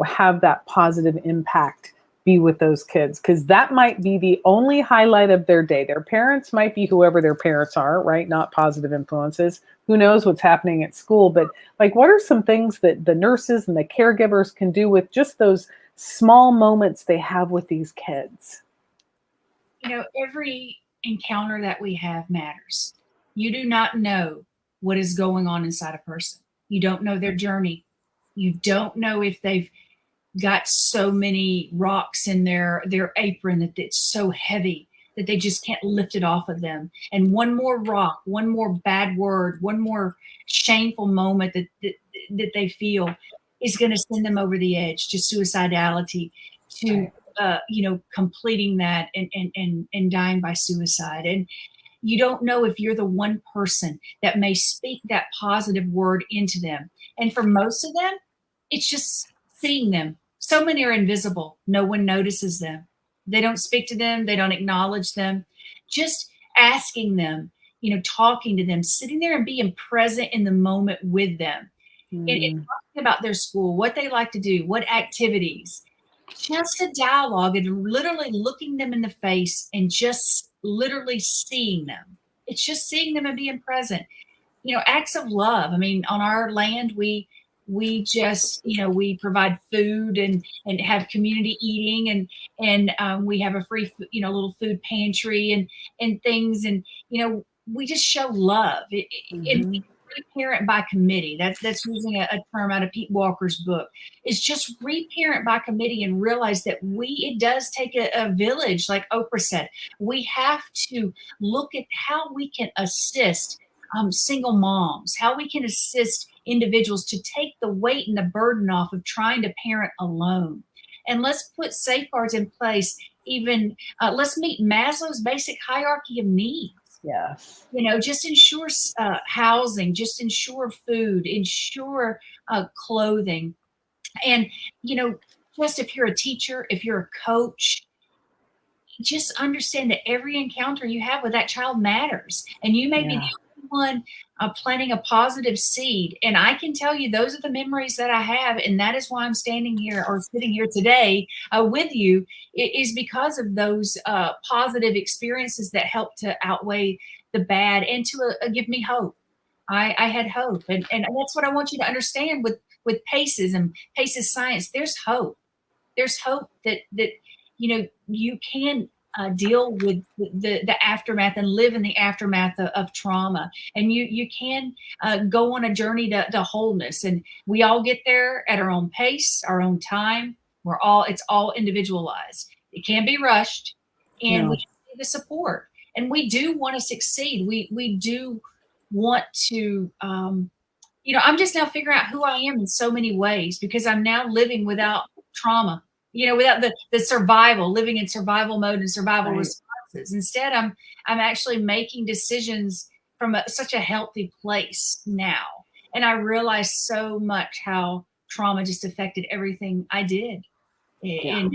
have that positive impact be with those kids? Because that might be the only highlight of their day. Their parents might be whoever their parents are, right? Not positive influences. Who knows what's happening at school? But what are some things that the nurses and the caregivers can do with just those small moments they have with these kids? Every encounter that we have matters. You do not know what is going on inside a person. You don't know their journey. You don't know if they've got so many rocks in their apron that it's so heavy that they just can't lift it off of them. And one more rock, one more bad word, one more shameful moment that they feel is going to send them over the edge to suicidality, to completing that and dying by suicide. And you don't know if you're the one person that may speak that positive word into them. And for most of them, it's just seeing them. So many are invisible. No one notices them. They don't speak to them. They don't acknowledge them. Just asking them, talking to them, sitting there and being present in the moment with them. And talking about their school, what they like to do, what activities. Just a dialogue and literally looking them in the face and just literally seeing them. It's just seeing them and being present. Acts of love. I mean, on our land, we We just, we provide food and have community eating, and we have a free, little food pantry and things, and we just show love. And Mm-hmm. reparent by committee. That's using a term out of Pete Walker's book. Is just reparent by committee and realize that it does take a village, like Oprah said. We have to look at how we can assist single moms, how we can assist individuals to take the weight and the burden off of trying to parent alone. And let's put safeguards in place. Even let's meet Maslow's basic hierarchy of needs. Yes. Just ensure housing, just ensure food, ensure clothing. And, just if you're a teacher, if you're a coach, just understand that every encounter you have with that child matters. And you may be Yeah. the only one planting a positive seed. And I can tell you, those are the memories that I have. And that is why I'm standing here or sitting here today with you, is because of those positive experiences that help to outweigh the bad and to give me hope. I had hope. And that's what I want you to understand with PACES and PACES science. There's hope. There's hope that you can deal with the aftermath and live in the aftermath of trauma, and you can go on a journey to wholeness. And we all get there at our own pace, our own time. It's all individualized. It can't be rushed, and we No. need the support. And we do want to succeed. We do want to. I'm just now figuring out who I am in so many ways, because I'm now living without trauma, without the survival, living in survival mode and survival Right. responses. Instead, I'm actually making decisions from such a healthy place now. And I realize so much how trauma just affected everything I did in,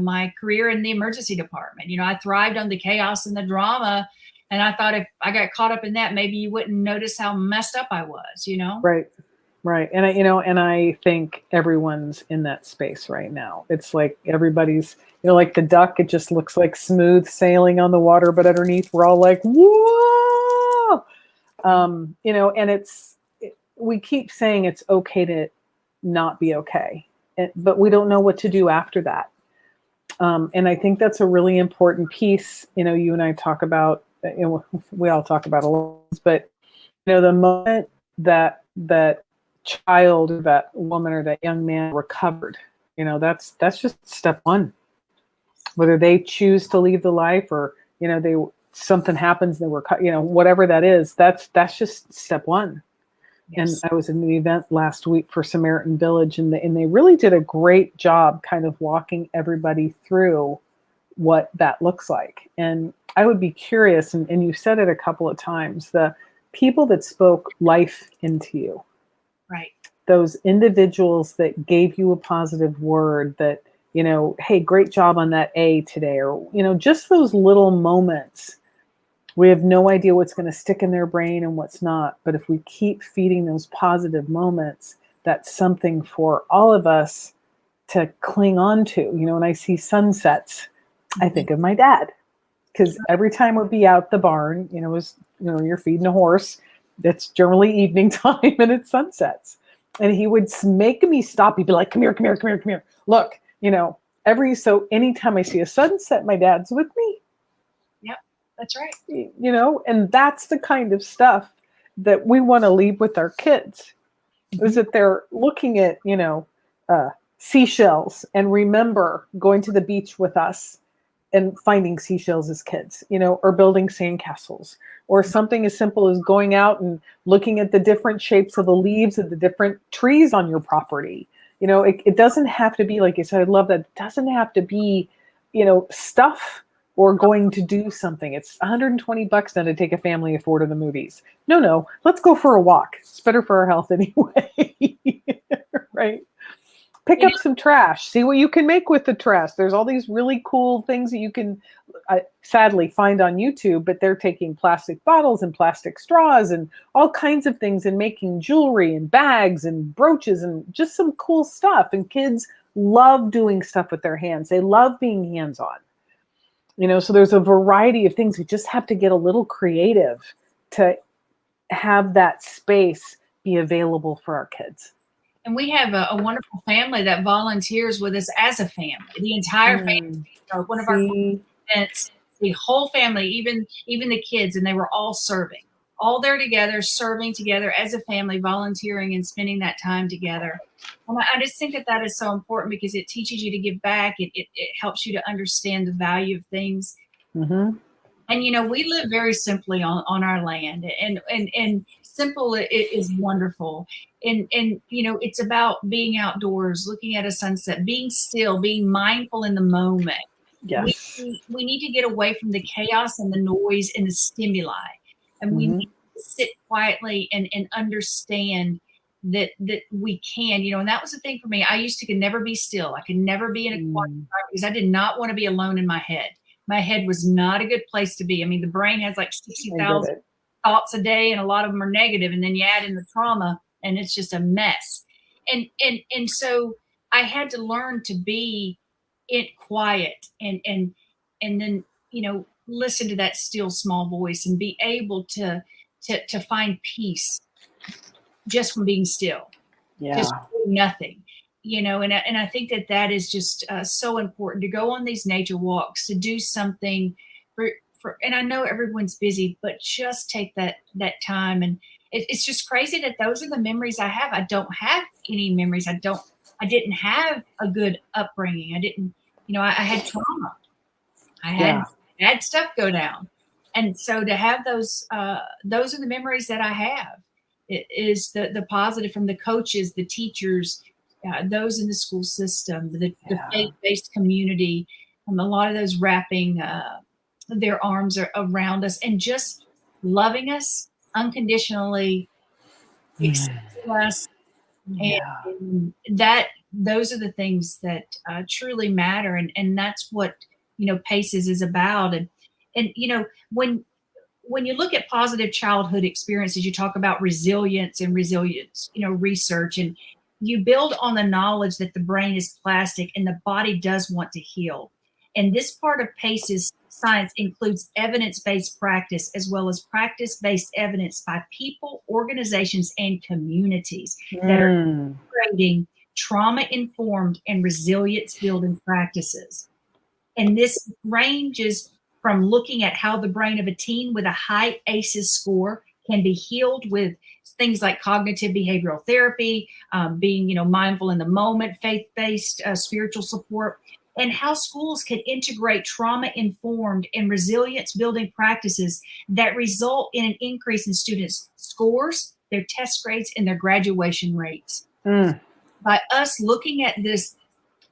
my career in the emergency department. I thrived on the chaos and the drama. And I thought if I got caught up in that, maybe you wouldn't notice how messed up I was, Right. Right. And I think everyone's in that space right now. It's like everybody's, like the duck, it just looks like smooth sailing on the water, but underneath we're all like, whoa, and we keep saying it's okay to not be okay, but we don't know what to do after that. And I think that's a really important piece. You and I talk about, we all talk about a lot, but the moment that child or that woman or that young man recovered, that's just step one. Whether they choose to leave the life or something happens, they were whatever that is, that's just step one. Yes. And I was in the event last week for Samaritan Village, and they really did a great job kind of walking everybody through what that looks like. And I would be curious, and you said it a couple of times, the people that spoke life into you. Right. Those individuals that gave you a positive word that, hey, great job on that A today, or, just those little moments. We have no idea what's going to stick in their brain and what's not. But if we keep feeding those positive moments, that's something for all of us to cling on to. When I see sunsets, I think of my dad. Because every time we'd be out the barn, you're feeding a horse, that's generally evening time and it's sunsets. And he would make me stop. He'd be like, come here, come here, come here, come here. Look, anytime I see a sunset, my dad's with me. Yep, that's right. And that's the kind of stuff that we want to leave with our kids, is that they're looking at, seashells and remember going to the beach with us and finding seashells as kids, or building sandcastles, or something as simple as going out and looking at the different shapes of the leaves of the different trees on your property. It doesn't have to be, like you said, I love that. It doesn't have to be, stuff or going to do something. It's $120 now to take a family of 4 to the movies. No, let's go for a walk. It's better for our health anyway. Right? Pick up some trash. See what you can make with the trash. There's all these really cool things that you can sadly find on YouTube, but they're taking plastic bottles and plastic straws and all kinds of things and making jewelry and bags and brooches and just some cool stuff. And kids love doing stuff with their hands. They love being hands-on. So there's a variety of things. We just have to get a little creative to have that space be available for our kids. And we have a wonderful family that volunteers with us as a family. The entire family. One of our See? events, the whole family, even the kids, and they were all serving, all there together, serving together as a family, volunteering and spending that time together. And I just think that that is so important because it teaches you to give back. It helps you to understand the value of things. Mm-hmm. And you know, we live very simply on our land, and simple is wonderful. And you know, it's about being outdoors, looking at a sunset, being still, being mindful in the moment. We Yes. we need to get away from the chaos and the noise and the stimuli, and we Mm-hmm. need to sit quietly and understand that we can, you know. And that was the thing for me. I used to could never be still. I could never be in a quiet environment because I did not want to be alone in my head. My head was not a good place to be. I mean, the brain has like I get 60,000 it. thoughts a day, and a lot of them are negative. And then you add in the trauma, and it's just a mess. And so I had to learn to be in quiet and then, you know, listen to that still small voice and be able to find peace just from being still, just Yeah. doing nothing, you know. And I think that that is just so important to go on these nature walks, to do something for. And I know everyone's busy, but just take that time. And it's just crazy that those are the memories I have. I don't have any memories. I didn't have a good upbringing. I didn't, you know, I had trauma. I had Yeah. bad stuff go down. And so to have those are the memories that I have. It is the positive from the coaches, the teachers, those in the school system, the Yeah. faith-based community, a lot of those wrapping their arms around us and just loving us unconditionally, accepting us, Yeah. and that those are the things that truly matter, and that's what, you know, paces is about. And you know, when you look at positive childhood experiences, you talk about resilience, you know, research, and you build on the knowledge that the brain is plastic and the body does want to heal. And this part of paces science includes evidence-based practice as well as practice-based evidence by people, organizations, and communities that are Mm. creating trauma-informed and resilience-building practices. And this ranges from looking at how the brain of a teen with a high ACEs score can be healed with things like cognitive behavioral therapy, being, you know, mindful in the moment, faith-based spiritual support, and how schools can integrate trauma-informed and resilience-building practices that result in an increase in students' scores, their test grades, and their graduation rates. Mm. By us looking at this,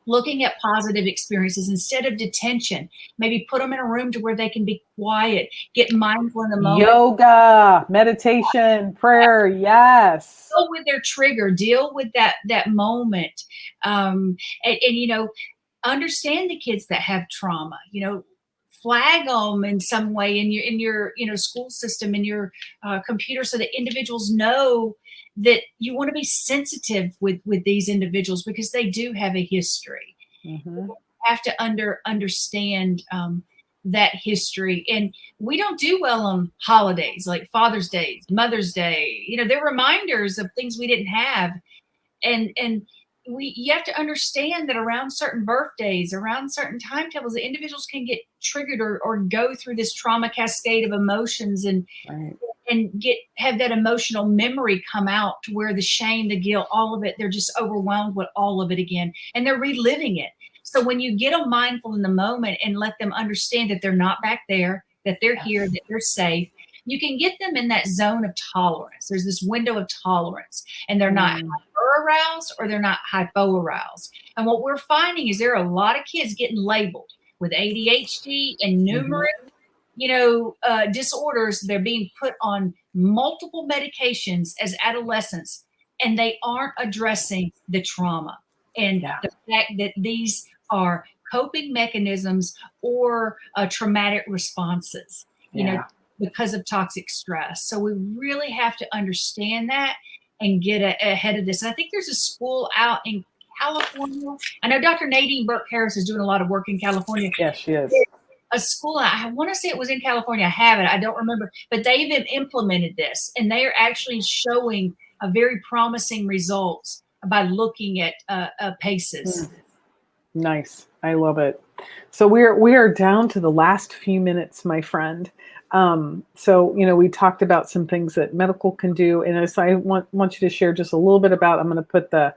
looking at positive experiences instead of detention, maybe put them in a room to where they can be quiet, get mindful in the moment, Yoga, meditation, prayer. Yes. deal with their trigger, deal with that moment, and you know, understand the kids that have trauma, you know, flag them in some way in your, you know, school system, in your computer, so that individuals know that you want to be sensitive with these individuals because they do have a history. Mm-hmm. Have to understand that history. And we don't do well on holidays like Father's Day, Mother's Day. You know, they're reminders of things we didn't have. And we you have to understand that around certain birthdays, around certain timetables, the individuals can get triggered or go through this trauma cascade of emotions Right. and have that emotional memory come out to where the shame, the guilt, all of it, they're just overwhelmed with all of it again, and they're reliving it. So when you get them mindful in the moment and let them understand that they're not back there, that they're here, that they're safe, you can get them in that zone of tolerance. There's this window of tolerance, and they're not hyper aroused or they're not hypo aroused. And what we're finding is there are a lot of kids getting labeled with ADHD and numerous you know, disorders. They're being put on multiple medications as adolescents, and they aren't addressing the trauma and Yeah. the fact that these are coping mechanisms or traumatic responses, you know, Yeah. because of toxic stress. So we really have to understand that and get ahead of this. And I think there's a school out in California. I know Dr. Nadine Burke Harris is doing a lot of work in California. Yes, she is. A school, I want to say it was in California. I have it. I don't remember, but they've implemented this, and they are actually showing a very promising results by looking at PACEs. Nice. I love it. So we are down to the last few minutes, my friend. So we talked about some things that medical can do, and as I want you to share just a little bit about. I'm going to put the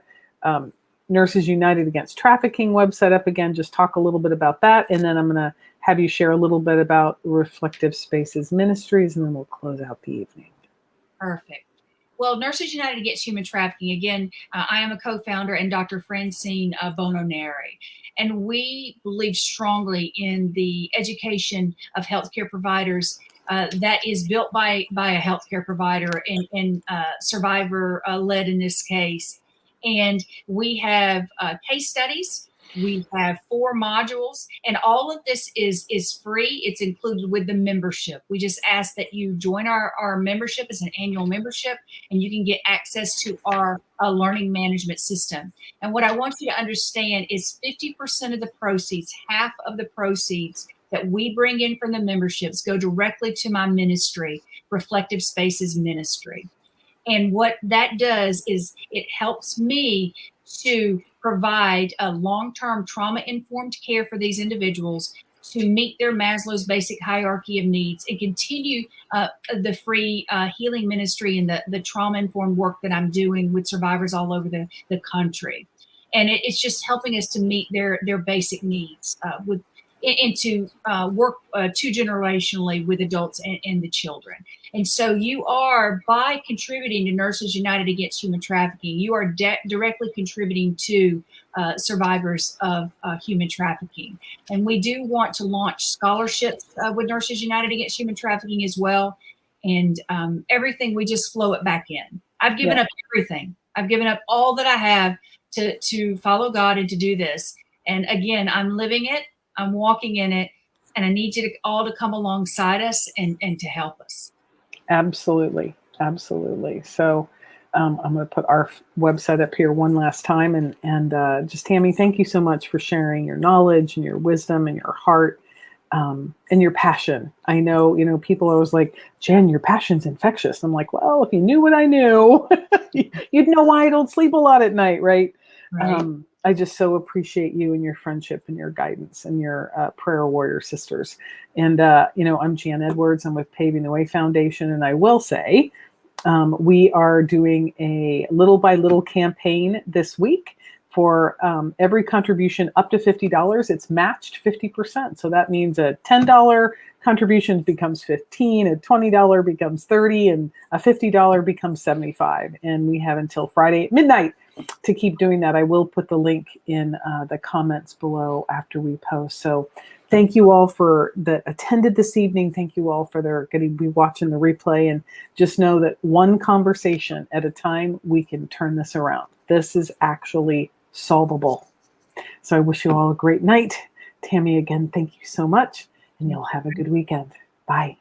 Nurses United Against Trafficking website up again. Just talk a little bit about that, and then I'm going to have you share a little bit about Reflective Spaces Ministries, and then we'll close out the evening. Perfect. Well, Nurses United Against Human Trafficking, again, I am a co-founder, and Dr. Francine Bononeri. And we believe strongly in the education of healthcare providers that is built by a healthcare provider and survivor-led in this case. And we have case studies. We have 4 modules, and all of this is free. It's included with the membership. We just ask that you join our membership. It's an annual membership, and you can get access to our learning management system. And what I want you to understand is 50% of the proceeds, half of the proceeds that we bring in from the memberships go directly to my ministry, Reflective Spaces Ministry. And what that does is it helps me to provide a long-term trauma-informed care for these individuals to meet their Maslow's basic hierarchy of needs and continue the free healing ministry and the trauma-informed work that I'm doing with survivors all over the country. And it's just helping us to meet their basic needs and to work 2-generationally with adults and the children. And so you are, by contributing to Nurses United Against Human Trafficking, you are directly contributing to survivors of human trafficking. And we do want to launch scholarships with Nurses United Against Human Trafficking as well. And everything, we just flow it back in. I've given up everything. I've given up all that I have to follow God and to do this. And again, I'm living it. I'm walking in it, and I need you all to come alongside us and to help us. Absolutely. Absolutely. So I'm going to put our website up here one last time. And just, Tammy, thank you so much for sharing your knowledge and your wisdom and your heart and your passion. I know, people are always like, Jen, your passion's infectious. I'm like, well, if you knew what I knew, you'd know why I don't sleep a lot at night, right? I just so appreciate you and your friendship and your guidance and your prayer warrior sisters. And, I'm Jan Edwards. I'm with Paving the Way Foundation. And I will say, we are doing a little by little campaign this week for every contribution up to $50. It's matched 50%. So that means a $10 contribution becomes $15, a $20 becomes $30, and a $50 becomes $75. And we have until Friday at midnight to keep doing that. I will put the link in the comments below after we post. So thank you all that attended this evening. Thank you all for going to be watching the replay. And just know that one conversation at a time, we can turn this around. This is actually solvable. So I wish you all a great night. Tammy, again, thank you so much. And you'll have a good weekend. Bye.